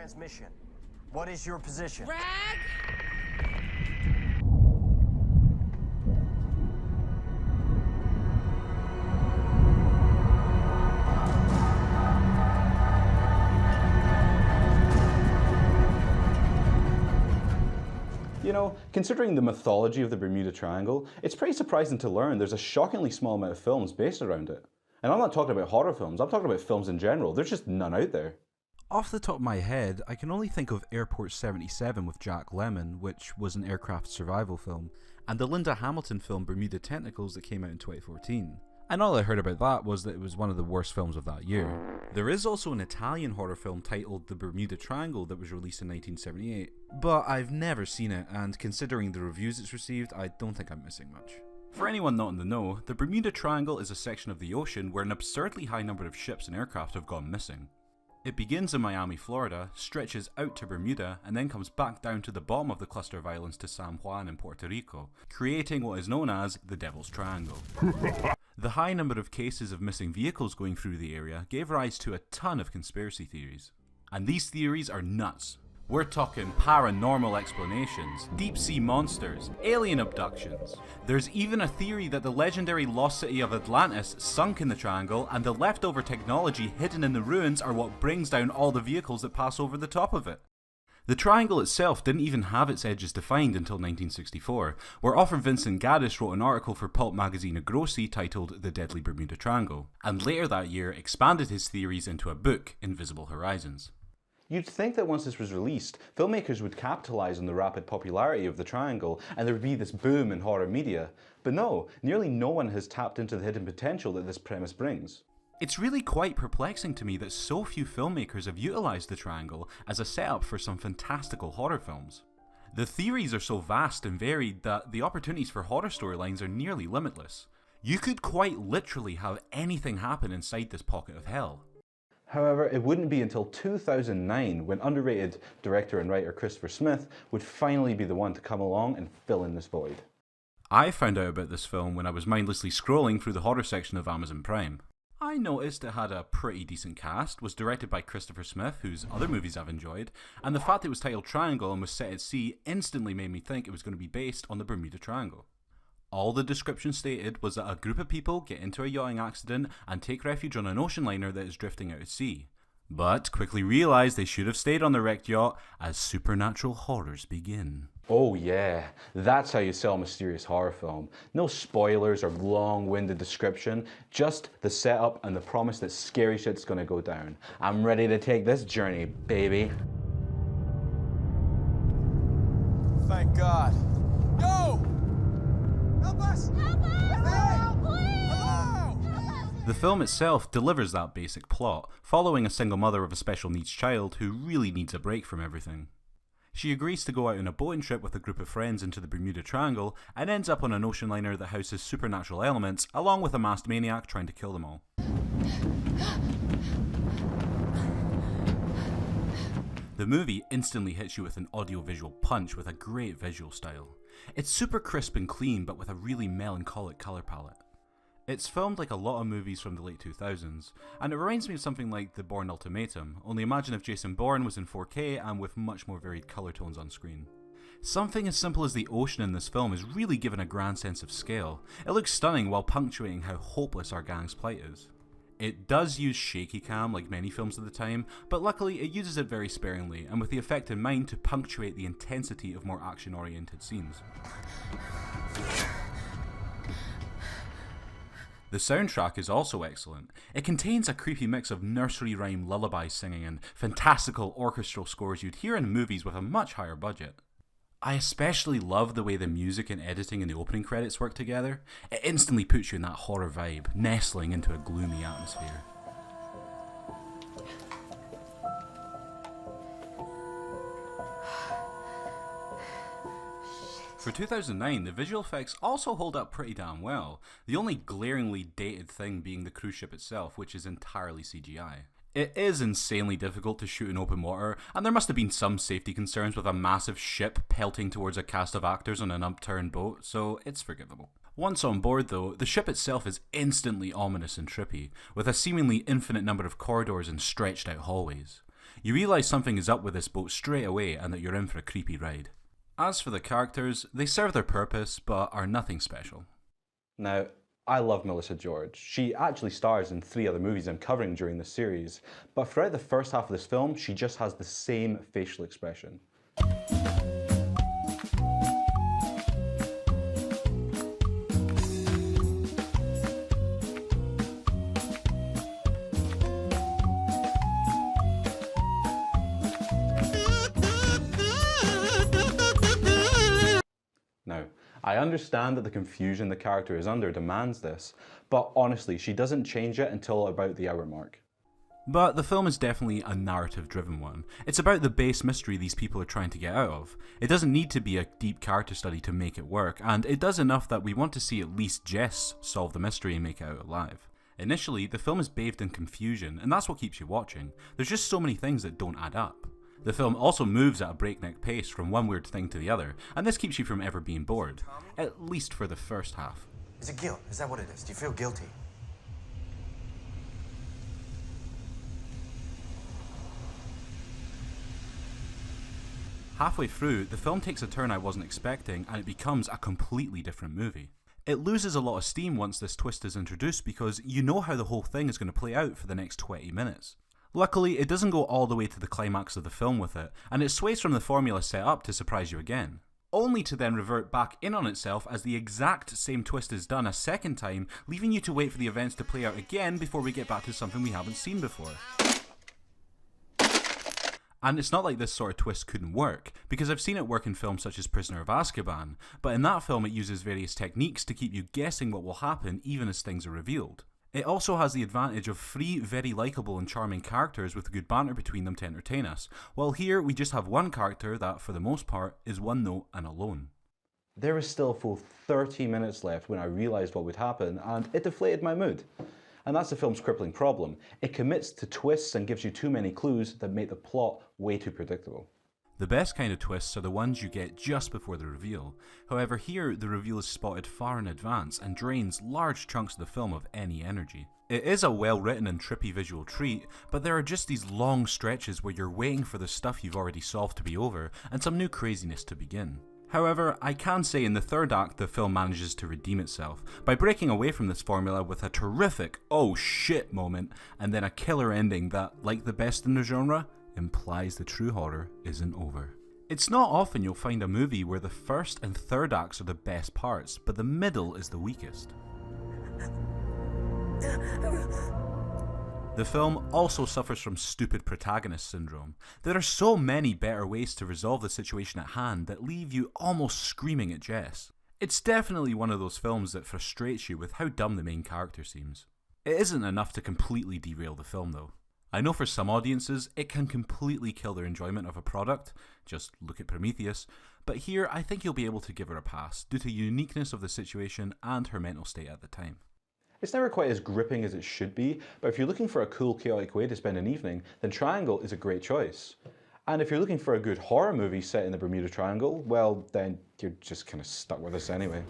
transmission. What is your position? Rag! You know, considering the mythology of the Bermuda Triangle, it's pretty surprising to learn there's a shockingly small amount of films based around it. And I'm not talking about horror films, I'm talking about films in general. There's just none out there. Off the top of my head, I can only think of Airport 77 with Jack Lemmon, which was an aircraft survival film, and the Linda Hamilton film Bermuda Tentacles that came out in 2014. And all I heard about that was that it was one of the worst films of that year. There is also an Italian horror film titled The Bermuda Triangle that was released in 1978, but I've never seen it, and considering the reviews it's received, I don't think I'm missing much. For anyone not in the know, the Bermuda Triangle is a section of the ocean where an absurdly high number of ships and aircraft have gone missing. It begins in Miami, Florida, stretches out to Bermuda, and then comes back down to the bottom of the cluster of islands to San Juan in Puerto Rico, creating what is known as the Devil's Triangle. The high number of cases of missing vehicles going through the area gave rise to a ton of conspiracy theories. And these theories are nuts. We're talking paranormal explanations, deep-sea monsters, alien abductions. There's even a theory that the legendary lost city of Atlantis sunk in the triangle, and the leftover technology hidden in the ruins are what brings down all the vehicles that pass over the top of it. The triangle itself didn't even have its edges defined until 1964, where author Vincent Gaddis wrote an article for pulp magazine Agrossi titled The Deadly Bermuda Triangle, and later that year expanded his theories into a book, Invisible Horizons. You'd think that once this was released, filmmakers would capitalise on the rapid popularity of the triangle and there would be this boom in horror media. But no, nearly no one has tapped into the hidden potential that this premise brings. It's really quite perplexing to me that so few filmmakers have utilised the triangle as a setup for some fantastical horror films. The theories are so vast and varied that the opportunities for horror storylines are nearly limitless. You could quite literally have anything happen inside this pocket of hell. However, it wouldn't be until 2009 when underrated director and writer Christopher Smith would finally be the one to come along and fill in this void. I found out about this film when I was mindlessly scrolling through the horror section of Amazon Prime. I noticed it had a pretty decent cast, was directed by Christopher Smith, whose other movies I've enjoyed, and the fact it was titled Triangle and was set at sea instantly made me think it was going to be based on the Bermuda Triangle. All the description stated was that a group of people get into a yachting accident and take refuge on an ocean liner that is drifting out at sea, but quickly realised they should have stayed on the wrecked yacht as supernatural horrors begin. Oh yeah, that's how you sell a mysterious horror film. No spoilers or long-winded description, just the setup and the promise that scary shit's gonna go down. I'm ready to take this journey, baby. Thank God. Go! Help us! Help us! Help! Please! Hello! The film itself delivers that basic plot, following a single mother of a special needs child who really needs a break from everything. She agrees to go out on a boating trip with a group of friends into the Bermuda Triangle and ends up on an ocean liner that houses supernatural elements, along with a masked maniac trying to kill them all. The movie instantly hits you with an audio-visual punch with a great visual style. It's super crisp and clean, but with a really melancholic colour palette. It's filmed like a lot of movies from the late 2000s, and it reminds me of something like The Bourne Ultimatum, only imagine if Jason Bourne was in 4K and with much more varied colour tones on screen. Something as simple as the ocean in this film is really given a grand sense of scale. It looks stunning while punctuating how hopeless our gang's plight is. It does use shaky cam like many films of the time, but luckily it uses it very sparingly and with the effect in mind to punctuate the intensity of more action-oriented scenes. The soundtrack is also excellent. It contains a creepy mix of nursery rhyme lullaby singing and fantastical orchestral scores you'd hear in movies with a much higher budget. I especially love the way the music and editing in the opening credits work together. It instantly puts you in that horror vibe, nestling into a gloomy atmosphere. For 2009, the visual effects also hold up pretty damn well, the only glaringly dated thing being the cruise ship itself, which is entirely CGI. It is insanely difficult to shoot in open water, and there must have been some safety concerns with a massive ship pelting towards a cast of actors on an upturned boat, so it's forgivable. Once on board though, the ship itself is instantly ominous and trippy, with a seemingly infinite number of corridors and stretched out hallways. You realise something is up with this boat straight away and that you're in for a creepy ride. As for the characters, they serve their purpose but are nothing special. Now, I love Melissa George. She actually stars in 3 other movies I'm covering during this series, but throughout the first half of this film, she just has the same facial expression. Now, I understand that the confusion the character is under demands this, but honestly, she doesn't change it until about the hour mark. But the film is definitely a narrative-driven one. It's about the base mystery these people are trying to get out of. It doesn't need to be a deep character study to make it work, and it does enough that we want to see at least Jess solve the mystery and make it out alive. Initially, the film is bathed in confusion, and that's what keeps you watching. There's just so many things that don't add up. The film also moves at a breakneck pace from one weird thing to the other, and this keeps you from ever being bored, at least for the first half. Is it guilt? Is that what it is? Do you feel guilty? Halfway through, the film takes a turn I wasn't expecting, and it becomes a completely different movie. It loses a lot of steam once this twist is introduced because you know how the whole thing is going to play out for the next 20 minutes. Luckily, it doesn't go all the way to the climax of the film with it, and it sways from the formula set up to surprise you again, only to then revert back in on itself as the exact same twist is done a second time, leaving you to wait for the events to play out again before we get back to something we haven't seen before. And it's not like this sort of twist couldn't work, because I've seen it work in films such as Prisoner of Azkaban, but in that film it uses various techniques to keep you guessing what will happen even as things are revealed. It also has the advantage of 3 very likeable and charming characters with good banter between them to entertain us, while here we just have one character that, for the most part, is one note and alone. There was still a full 30 minutes left when I realised what would happen, and it deflated my mood. And that's the film's crippling problem. It commits to twists and gives you too many clues that make the plot way too predictable. The best kind of twists are the ones you get just before the reveal. However, here the reveal is spotted far in advance and drains large chunks of the film of any energy. It is a well written and trippy visual treat, but there are just these long stretches where you're waiting for the stuff you've already solved to be over and some new craziness to begin. However, I can say in the third act the film manages to redeem itself by breaking away from this formula with a terrific oh shit moment and then a killer ending that, like the best in the genre, implies the true horror isn't over. It's not often you'll find a movie where the first and third acts are the best parts, but the middle is the weakest. The film also suffers from stupid protagonist syndrome. There are so many better ways to resolve the situation at hand that leave you almost screaming at Jess. It's definitely one of those films that frustrates you with how dumb the main character seems. It isn't enough to completely derail the film though. I know for some audiences, it can completely kill their enjoyment of a product, just look at Prometheus, but here I think you'll be able to give her a pass due to the uniqueness of the situation and her mental state at the time. It's never quite as gripping as it should be, but if you're looking for a cool, chaotic way to spend an evening, then Triangle is a great choice. And if you're looking for a good horror movie set in the Bermuda Triangle, well, then you're just kind of stuck with us anyway.